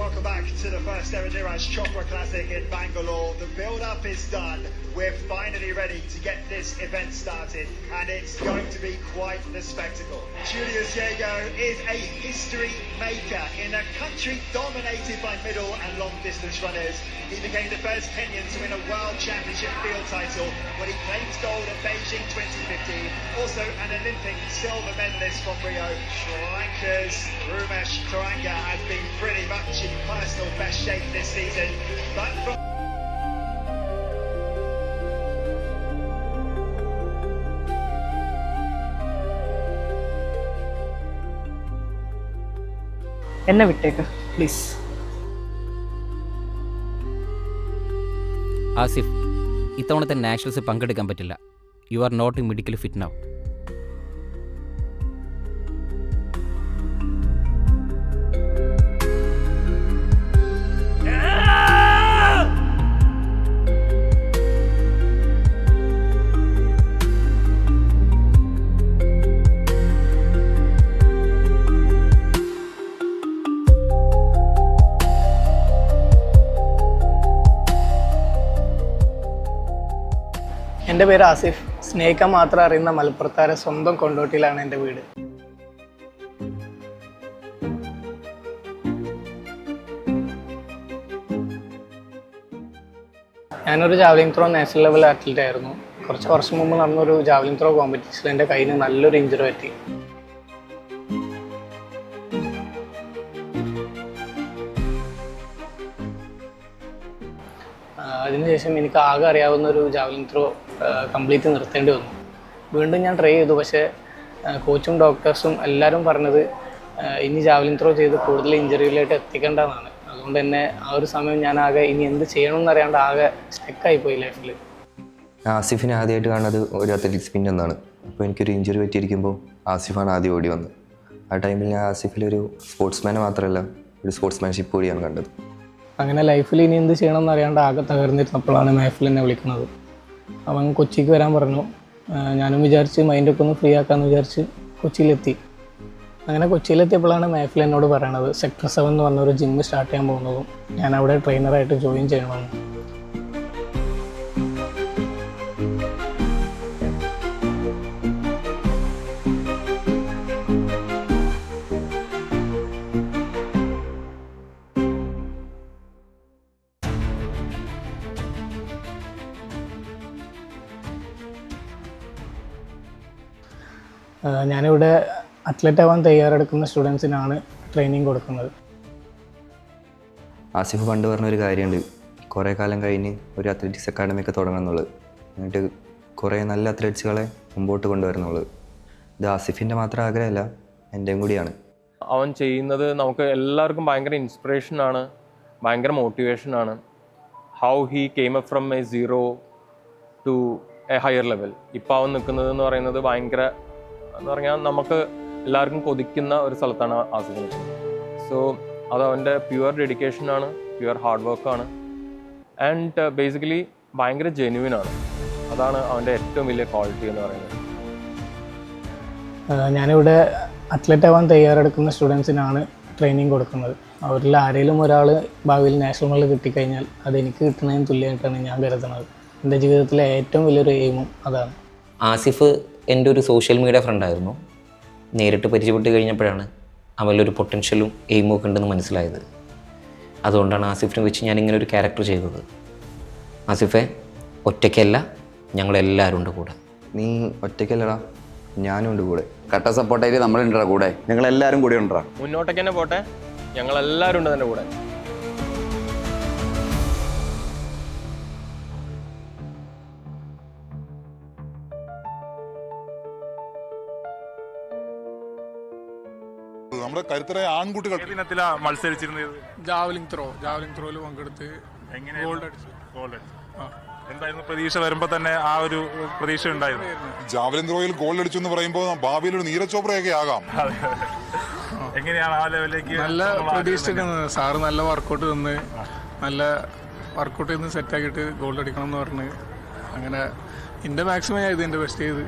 welcome back to the first ever Niraj Chopra Classic in Bangalore. The build-up is done. We're finally ready to get this event started, and it's going to be quite the spectacle. Julius Jago is a history maker in a country dominated by middle and long distance runners. He became the first Kenyan to win a World Championship field title when he claimed gold at Beijing 2015. Also an Olympic silver medalist from Rio. Sri Lanka's Rumesh Taranga has been pretty much in personal best shape this season, but from എന്നെ വിട്ടേക്ക് please. Asif, ഇത്തവണത്തെ nationals പങ്കെടുക്കാൻ പറ്റില്ല. You are not medically fit now. എൻ്റെ പേര് ആസിഫ്. സ്നേഹിക്കാൻ മാത്രം അറിയുന്ന മലപ്പുറത്താരെ സ്വന്തം കൊണ്ടോട്ടിയിലാണ് എൻ്റെ വീട്. ഞാനൊരു javelin throw national level athlete ആയിരുന്നു. കുറച്ച് വർഷം മുമ്പ് നടന്നൊരു ജാവലിംഗ് ത്രോ കോമ്പറ്റീഷനിൽ എൻ്റെ കയ്യിൽ നല്ലൊരു ഇഞ്ചുറി പറ്റി. അതിനുശേഷം എനിക്ക് ആകെ അറിയാവുന്ന ഒരു ജാവലിംഗ് ത്രോ കംപ്ലീറ്റ് നിർത്തേണ്ടി വന്നു. വീണ്ടും ഞാൻ ട്രൈ ചെയ്തു, പക്ഷേ കോച്ചും ഡോക്ടേഴ്സും എല്ലാവരും പറഞ്ഞത് ഇനി ജാവലിംഗ് ത്രോ ചെയ്ത് കൂടുതൽ ഇഞ്ചറിയിലായിട്ട് എത്തിക്കേണ്ടതാണ്. അതുകൊണ്ട് തന്നെ ആ ഒരു സമയം ഞാൻ ആകെ ഇനി എന്ത് ചെയ്യണമെന്ന് അറിയാണ്ട് ആകെ സ്റ്റക്കായിപ്പോയി ലൈഫിൽ. ആസിഫിനെ ആദ്യമായിട്ട് കാണുന്നത് ഒരു അത്ലറ്റിക്സ് പിൻ എന്നാണ്. അപ്പോൾ എനിക്കൊരു ഇഞ്ചറി പറ്റിയിരിക്കുമ്പോൾ ആസിഫാണ് ആദ്യം ഓടി വന്നത്. ആ ടൈമിൽ ഞാൻ ആസിഫിലൊരു സ്പോർട്സ്മാനെ മാത്രമല്ല ഒരു സ്പോർട്സ്മാൻഷിപ്പ് കൂടിയാണ് കണ്ടത്. അങ്ങനെ ലൈഫിൽ ഇനി എന്ത് ചെയ്യണമെന്ന് അറിയാണ്ട് ആകെ തകർന്നിരുന്നപ്പോഴാണ് മഹഫിൽ എന്നെ വിളിക്കുന്നത്. അവൻ കൊച്ചിക്ക് വരാൻ പറഞ്ഞു. ഞാനും വിചാരിച്ച് മൈൻഡൊക്കെ ഒന്ന് ഫ്രീ ആക്കാമെന്ന് വിചാരിച്ച് കൊച്ചിയിലെത്തി. അങ്ങനെ കൊച്ചിയിലെത്തിയപ്പോഴാണ് മഹഫിൽ എന്നോട് പറയണത് സെക്ടർ 7 എന്ന് പറഞ്ഞൊരു ജിമ്മ് സ്റ്റാർട്ട് ചെയ്യാൻ പോകുന്നതും ഞാൻ അവിടെ ട്രെയിനറായിട്ട് ജോയിൻ ചെയ്യണമെന്ന്. ഞാനിവിടെ അത്ലറ്റ് ആവാൻ തയ്യാറെടുക്കുന്ന സ്റ്റുഡൻസിനാണ് ട്രെയിനിങ് കൊടുക്കുന്നത്. ആസിഫ് പണ്ട് പറഞ്ഞൊരു കാര്യമുണ്ട്, കുറേ കാലം കഴിഞ്ഞ് ഒരു അത്ലറ്റിക്സ് അക്കാഡമി ഒക്കെ തുടങ്ങണം എന്നുള്ളത്. എന്നിട്ട് കുറേ നല്ല അത്ലറ്റ്സുകളെ മുമ്പോട്ട് കൊണ്ടുവരുന്നുള്ളത്. ഇത് ആസിഫിൻ്റെ മാത്രം ആഗ്രഹമല്ല, എൻ്റെയും കൂടിയാണ്. അവൻ ചെയ്യുന്നത് നമുക്ക് എല്ലാവർക്കും ഭയങ്കര ഇൻസ്പിറേഷനാണ്, ഭയങ്കര മോട്ടിവേഷനാണ്. How he came up from a 0 to a higher level. ഇപ്പോൾ അവൻ നിൽക്കുന്നത് എന്ന് പറയുന്നത് ഭയങ്കര എന്ന് പറഞ്ഞാൽ നമുക്ക് എല്ലാവർക്കും കൊതിക്കുന്ന ഒരു സ്ഥലത്താണ് ആസിഫ് നിൽക്കുന്നത്. സോ അത് അവൻ്റെ പ്യുവർ ഡെഡിക്കേഷനാണ്, പ്യുവർ ഹാർഡ് വർക്കാണ്, ആൻഡ് ബേസിക്കലി ഭയങ്കര ജെന്യുവിനാണ്. അതാണ് അവൻ്റെ ഏറ്റവും വലിയ ക്വാളിറ്റി എന്ന് പറയുന്നത്. ഞാനിവിടെ അത്ലറ്റ് ആവാൻ തയ്യാറെടുക്കുന്ന സ്റ്റുഡൻസിനാണ് ട്രെയിനിങ് കൊടുക്കുന്നത്. അവരിൽ ആരെങ്കിലും ഒരാൾ ഭാവിയിൽ നാഷണൽ മെഡൽ കിട്ടിക്കഴിഞ്ഞാൽ അതെനിക്ക് കിട്ടുന്നതിന് തുല്യമായിട്ടാണ് ഞാൻ കരുതുന്നത്. എൻ്റെ ജീവിതത്തിലെ ഏറ്റവും വലിയൊരു എയിമും അതാണ്. ആസിഫ് എൻ്റെ ഒരു സോഷ്യൽ മീഡിയ ഫ്രണ്ടായിരുന്നു. നേരിട്ട് പരിചയപ്പെട്ട് കഴിഞ്ഞപ്പോഴാണ് അവനിലൊരു പൊട്ടൻഷ്യലും എയിമും ഒക്കെ ഉണ്ടെന്ന് മനസ്സിലായത്. അതുകൊണ്ടാണ് ആസിഫിനെ വെച്ച് ഞാനിങ്ങനെ ഒരു ക്യാരക്ടർ ചെയ്തത്. ആസിഫെ, ഒറ്റയ്ക്കല്ല, ഞങ്ങളെല്ലാവരും ഉണ്ട് കൂടെ. നീ ഒറ്റയ്ക്കല്ലടാ, ഞാനും ഉണ്ട് കൂടെ. കട്ട സപ്പോർട്ടായിട്ട് നമ്മളുണ്ടാ കൂടെ, ഞങ്ങളെല്ലാവരും കൂടെ ഉണ്ടാ. മുന്നോട്ടേക്ക് തന്നെ പോട്ടെ, ഞങ്ങളെല്ലാവരും ഉണ്ട് തന്നെ കൂടെ. നമ്മുടെ കരുത്തരായ ആൺകുട്ടികൾ മത്സരിച്ചിരുന്നത് ജാവലിംഗ് ത്രോയിൽ പങ്കെടുത്ത് ഗോൾഡ് അടിച്ചു. എന്തായിരുന്നു പ്രതീക്ഷ? വരുമ്പോൾ തന്നെ ആ ഒരു പ്രതീക്ഷ ഉണ്ടായിരുന്നു. ജാവലിൻ ത്രോയിൽ ഗോൾ അടിച്ചു എന്ന് പറയുമ്പോൾ ഭാവിയിൽ ഒരു നീരജ് ചോപ്രയൊക്കെ ആകാം. എങ്ങനെയാണ് ആ ലെവലിലേക്ക്? നല്ല പ്രതീക്ഷിച്ചിരുന്നത്. സാറ് നല്ല വർക്കൗട്ട് തന്ന് നല്ല വർക്കൗട്ട് ചെയ്ത് സെറ്റാക്കിയിട്ട് ഗോൾഡ് അടിക്കണം എന്ന് പറഞ്ഞ് അങ്ങനെ എൻ്റെ മാക്സിമം ഞാൻ ഇത് എൻ്റെ ബെസ്റ്റ് ചെയ്ത്